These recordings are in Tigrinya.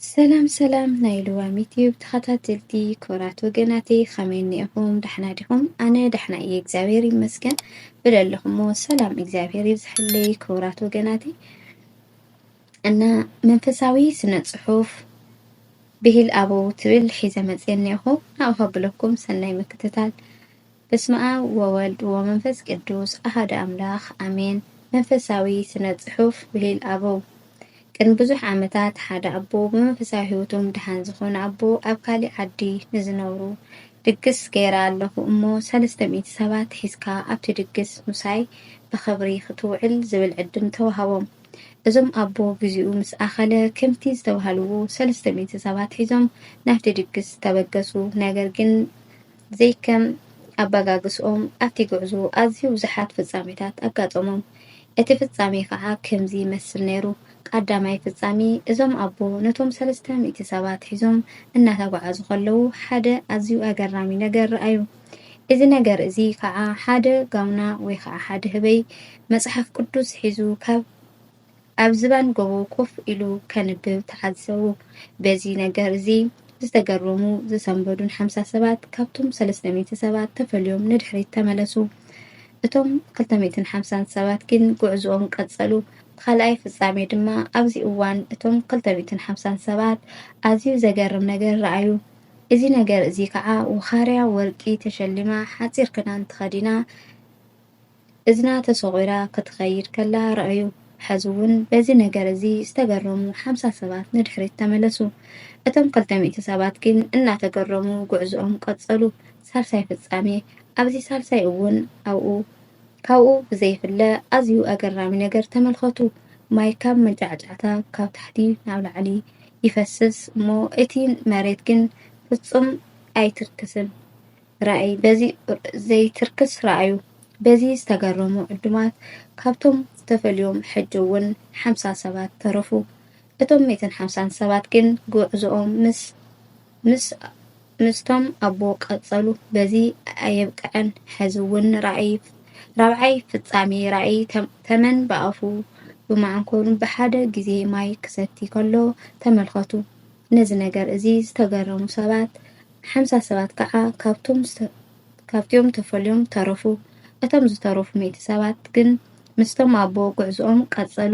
سلام سلام نايلوام يوتيوب تخاتلتي كورات وجناتي خمينيهم دحنا ديهم أنا دحنا إكزابيري مسكن بلالهم سلام إكزابيري بزحلي كورات وجناتي أنا منفساوي سنة صحوف به الأبو تبل حيزة مزينيهم أوهب لكم سنة مكتتال بسمع وولد ومنفس قدوس أحد أملاخ أمين منفساوي سنة صحوف به الأبو كان بزح عمتات حدا أبو بمنفساوي هيوتهم دحان زخون أبو أبكالي عدي نزنورو دقس كيرا له أمو 300 سبات حسكا أبتي دقس مساي بخبري خطوعل زبل عدم توهوم إزم أبو جزيو مس أخلا كمتي استوهلو 300 سبات حزم نهت دقس تبقسو ناقرقن زي كم أبقاقسهم أبتي قعزو أزيو زحات فزامتات أقاطمهم أتي فزامي خعا كمزي مسل نيرو قدامي فزامي إزم أبو نتوم 300 سبات حزم إنها تقعزو خلو حدا أزيو أقرامي نقر رأيو إذا نقر إزي خعا حدا قونا ويخعا حدا هبي مصحف قدوس حزو كاب أبزبان قبو كوف إلو كنبب تحدثو بزي نقر إزي زتقرمو زسنبدون 5 سبات كابتم 300 سبات تفليوم ندحري تملسو እቶም 250 ሰባት ግን ጉዕዞኦም ቀጸሉ ካልኣይ ፍጻሜ ድማ ኣብዚ እዋን እቶም 250 ሰባት ኣዝዩ ዘገርም ነገር ረኣዩ እዚ ነገር እዚ ከዓ ወኻርያ ወርቂ ተሸሊማ ሓጺር ክዳን ተኸዲና እዝና ተሰቑራ ክትኸይድ ከላ ረኣዩ ሕዚ እውን በዚ ነገር እዚ ዝተገረሙ 50 ሰባት ንድሕሪት ተመለሱ እቶም 200 ሰባት ግን እናተገረሙ ጉዕዞኦም ቀጸሉ ሳልሳይ ፍጻሜ ኣብዚ ሳልሳይ እውን ካብኡ ብዘይፍለ ኣዝዩ ኣገራሚ ነገር ተመልከቱ ማይ ካብ መንጫዕጫዕታ ካብ ታሕቲ ናብ ላዕሊ ይፈስስ እሞ እቲ መሬት ግን ፍጹም ኣይትርክስን ረኣይ በዚ ዘይትርክስ ረኣዩ በዚ ዝተገረሙ ዕዱማት ካብቶም ዝተፈልዮም ሕጂ እውን 50 ሰባት ተረፉ እቶም 150 ሰባት ግን ጉዕዞኦም ምስቶም ኣቦ ቀጸሉ በዚ ኣየብቅዐን ሕዚ እውን ራብዓይ ፍጻሜ ራእይ ተመን በኣፉ ብማዕንኮኑ ብሓደ ግዜ ማይ ክሰቲ ከሎ ተመልከቱ ነዚ ነገር እዚ ዝተገረሙ ሰባት 50 ሰባት ከዓ ካብቶም ተፈልዮም ተረፉ እቶም ዝተረፉ 100 ሰባት ግን ምስቶም ኣቦ ጉዕዞኦም ቀጸሉ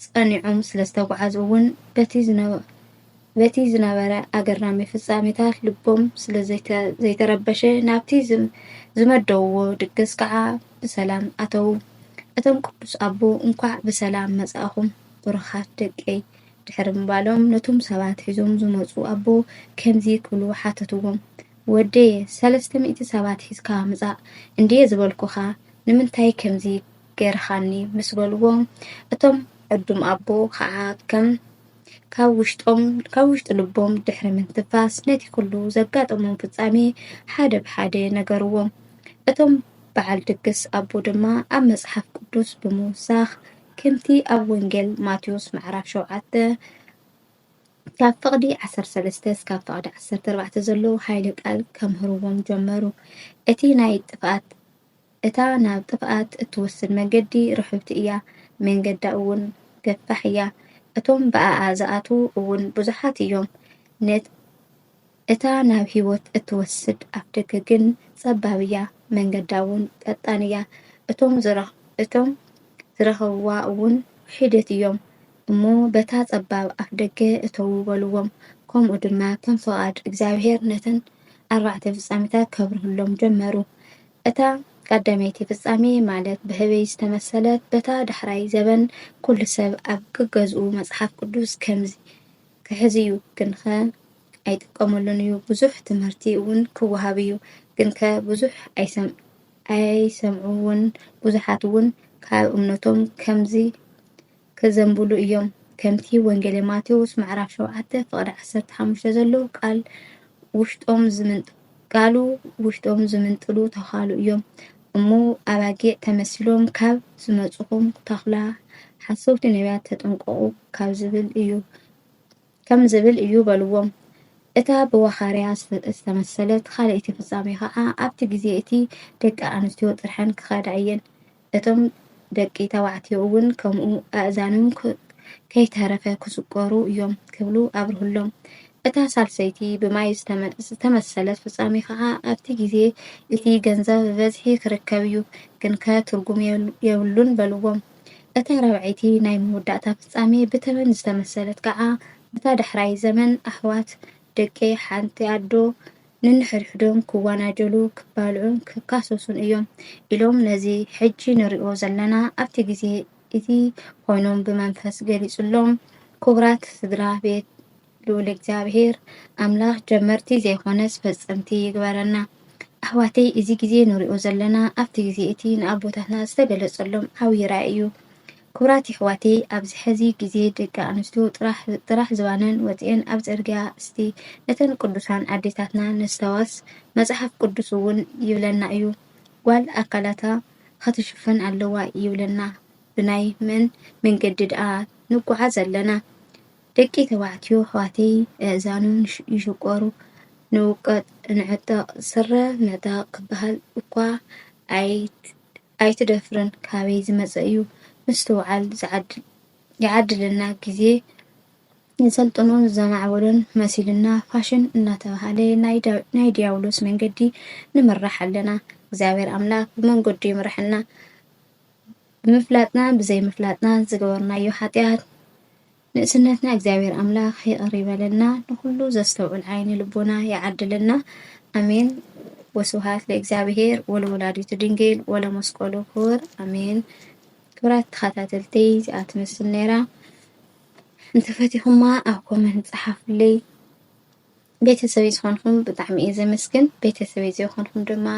ጸኒዖም ስለዝተጓዓዙ እውን በቲ ዝነበረ ኣገራሚ ፍጻሜታት ልቦም ስለዘይተረበሸ ናብቲ ዝመደውዎ ድግስ ከዓ ብሰላም ኣተው እቶም ቅዱስ ኣቦ እንኳዕ ብሰላም መጻእኹም ብሩኻት ደቀይ ድሕሪ ምባሎም ነቶም ሰባት ሒዞም ዝመፁ ኣቦ ከምዚ ክብሉ ሓተትዎም ወደየ 300 ሰባት ሒዝካ ምጻእ እንድየ ዝበልኩኻ ንምንታይ ከምዚ ገርኻኒ ምስ በልዎም እቶም ዕዱም ኣቦ ከዓ ካብ ውሽጢ ልቦም ድሕሪ ምንትፋስ ነቲ ኩሉ ዘጋጠሞም ፍጻሜ ሓደ ብሓደ ነገርዎም እቶም በዓል ድግስ ኣቦ ድማ ኣብ መጽሓፍ ቅዱስ ብምውሳኽ ከምቲ ኣብ ወንጌል ማቴዎስ ምዕራፍ 7 ካብ ፍቕዲ 13 እስካብ ፍቕዲ 14 ዘሎ ሓይሊ ቃል ከምህርዎም ጀመሩ እታ ናብ ጥፍኣት እትወስድ መንገዲ ርሕብቲ እያ መንገዳ እውን ገፋሕ እያ እቶም ብኣኣ ዝኣትዉ እውን ብዙሓት እዮም እታ ናብ ህይወት እትወስድ ኣፍደገ ግን ጸባብ እያ መንገዳ እውን ቀጣን እያ እቶም ዝረኸብዋ እውን ውሒደት እዮም እሞ በታ ጸባብ ኣፍደገ እተው በልዎም ከምኡ ድማ ከም ፍቓድ እግዚኣብሔር ነተን 4 ፍጻሜታት ከብርህሎም ጀመሩ እታ ቀዳመይቲ ፍጻሜ ማለት ብህበይ ዝተመሰለት በታ ዳሕራይ ዘበን ኩሉ ሰብ ኣብ ክገዝኡ መጽሓፍ ቅዱስ ከምዚ ክሕዝዩ ግንኸ ኣይጥቀመሉን እዩ ብዙሕ ትምህርቲ እውን ክወሃብ እዩ ግንከ ብዙሕ ኣይሰምዑውን ብዙሓት እውን ካብ እምነቶም ከምዚ ክዘንብሉ እዮም ከምቲ ወንጌል ማቴዎስ ምዕራፍ 7 ፍቕዲ 15 ዘሎ ቃል ውሽጦም ዝምንጥሉ ተኻሉ እዮም እሞ ኣባጊዕ ተመሲሎም ካብ ዝመጽኹም ተኽላ ሓሰውቲ ነቢያት ተጠንቀቑ ከም ዝብል እዩ በልዎም እታ ብወኻርያ ዝተመሰለት ካልእቲ ፍጻሜ ከዓ ኣብቲ ግዜ እቲ ደቂ ኣንስትዮ ጥርሐን ክኸዳ እየን እቶም ደቂ ተባዕትዮ እውን ከምኡ ኣእዛኖም ከይተረፈ ክስቆሩ እዮም ክብሉ አብርሁሎም እታ ሳልሰይቲ ብማይ ዝተመሰለት ፍጻሜ ከዓ ኣብቲ ግዜ እቲ ገንዘብ በዝሒ ክርከብ እዩ ግን ከትርጉም የብሉን በልዎም እታ ራብዐይቲ ናይ መወዳእታ ፍጻሜ ብተመን ዝተመሰለት ከዓ እታ ዳሕራይ ዘመን ኣሕዋት ደቂ ሓንቲ ኣዶ ንንሕድሕዶም ክዋናጀሉ ክባልዑን ክካሰሱን እዮም ኢሎም ነዚ ሕጂ ንሪኦ ዘለና ኣብቲ ግዜ እቲ ኮይኖም ብመንፈስ ገሊጹሎም ክቡራት ስድራ ቤት ልዑል እግዚአብሔር ኣምላኽ ጀመርቲ ዘይኮነስ ፈጸምቲ ይግበረና ኣሕዋተይ እዚ ግዜ ንሪኦ ዘለና ኣብቲ ግዜ እቲ ንኣቦታትና ዝተገለጸሎም ዓብዪ ራእይ እዩ ክቡራት ኣሕዋተይ ኣብዚ ሕዚ ግዜ ደቂ ኣንስትዮ ጥራሕ ዝባነን ወፂአን ኣብ ጽርግያ እስቲ ነተን ቅዱሳን ኣዴታትና ነስተዋስ መጽሓፍ ቅዱስ እውን ይብለና እዩ ጓል ኣካላታ ክትሽፈን ኣለዋ ይብለና ብናይ መን መንገዲ ደኣ ንጓዓዝ ኣለና ደቂ ተባዕትዮ ኣሕዋተይ ኣእዛኑን ይሽቆሩ ንውቀጥ ንዕጠቕ ስረ ምዕጣቕ ክበሃል እኳ ኣይትደፍርን ካበይ ዝመፀ እዩ ምስትውዓል ይዓድለና ግዜ የሰልጥኑን ዘማዕበሉን መሲልና ፋሽን እናተባህለ ናይ ዲያብሎስ መንገዲ ንምራሕ ኣለና እግዚአብሔር ኣምላኽ ብመንገዱ ይምርሐና ብምፍላጥና ብዘይምፍላጥና ዝገበርናዮ ኃጢአት ንእስነትና እግዚአብሔር ኣምላኽ ይቅር ይበለና ንኩሉ ዘስተውዕል ዓይኒ ልቦና ይዓድለና አሜን ወስብሐት ለእግዚአብሔር ወለወላዲቱ ድንግል ወለመስቀሉ ክቡር አሜን ክብራት ተኸታተልተይ እዚኣ ትመስል ነይራ እንተፈቲኹማ ኣብ ኮመንት ጻሓፉለይ ቤተሰበይ ዝኾንኩም ብጣዕሚ እየ ዘመስግን ቤተሰበይ ዘይኮንኩም ድማ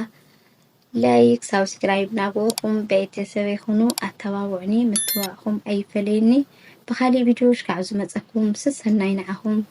ላይክ ሳብስክራይብ ናገርኩም ቤተሰበይ ይኹኑ ኣተባብዑኒ ምትዋእኹም ኣይፈለየኒ بخالي فيديوش كعزو متسكم سسناي نعهم